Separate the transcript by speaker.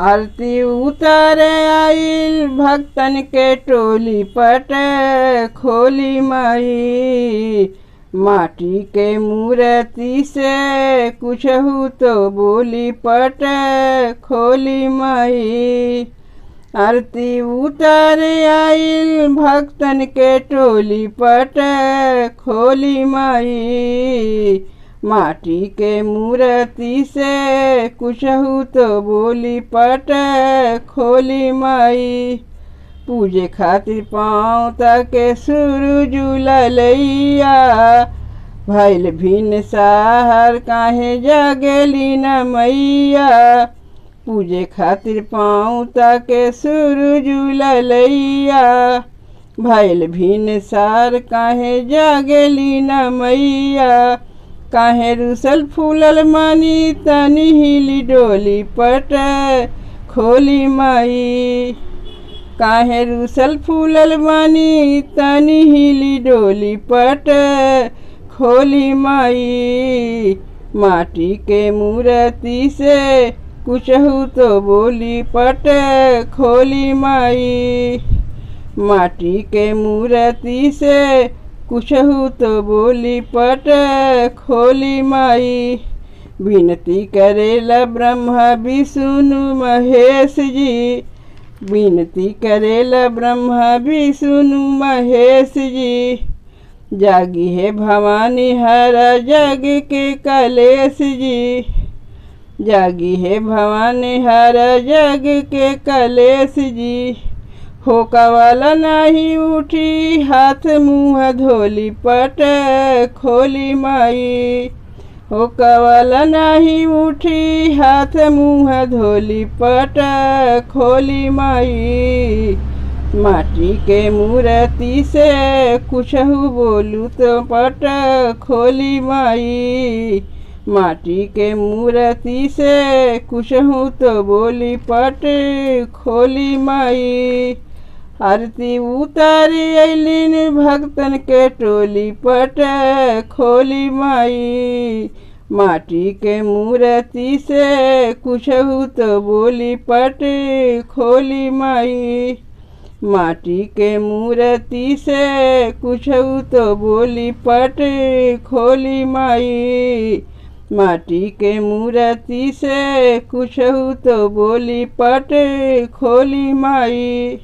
Speaker 1: आरती उतारे आइल भक्तन के टोली पट खोली माई। माटी के मूर्ति से कुछहु तो बोली पट खोली माई। आरती उतारे आइल भक्तन के टोली पट खोली माई। माटी के मूर्ति से कुछहु तो बोली पट खोली माई। पूजे खातिर पाँव तके सूरज ललैया। भइल भिन साहर काहे जगेली न मैया। पूजे खातिर पाँव तके सूरज ललैया। भइल भिन सार काहे जगेली न मैया। काहे रुसल फूलल मानी तनी हिली डोली पट खोली माई। काहे रुसल फूलल मानी तनी हिली डोली पट खोली माई। माटी के मूर्ति से कुछहु तो बोली पट खोली माई। माटी के मूर्ति से कुछहु तो बोली पट खोली माई। विनती करेला ब्रह्मा विष्णु महेश जी। विनती करेला ब्रह्मा विष्णु महेश जी। जागी है भवानी हर जग के कलेश जी। जागी है भवानी हर जग के कलेश जी। होका वाला नहीं उठी हाथ मुँह धोली पट खोली माई। होका वाला नहीं उठी हाथ मुँह धोली पट खोली माई। माटी के मूर्ति से कुछहु बोलू तो पट खोली माई। माटी के मूर्ति से कुछहु तो बोली पट खोली माई। आरती उतारी अइलिन भक्तन के टोली पट खोली माई। माटी के मूर्ति से कुछहु तो बोली पट खोली माई। माटी के मूर्ति से कुछहु तो बोली पट खोली माई। माटी के मूर्ति से कुछहु तो बोली पट खोली माई।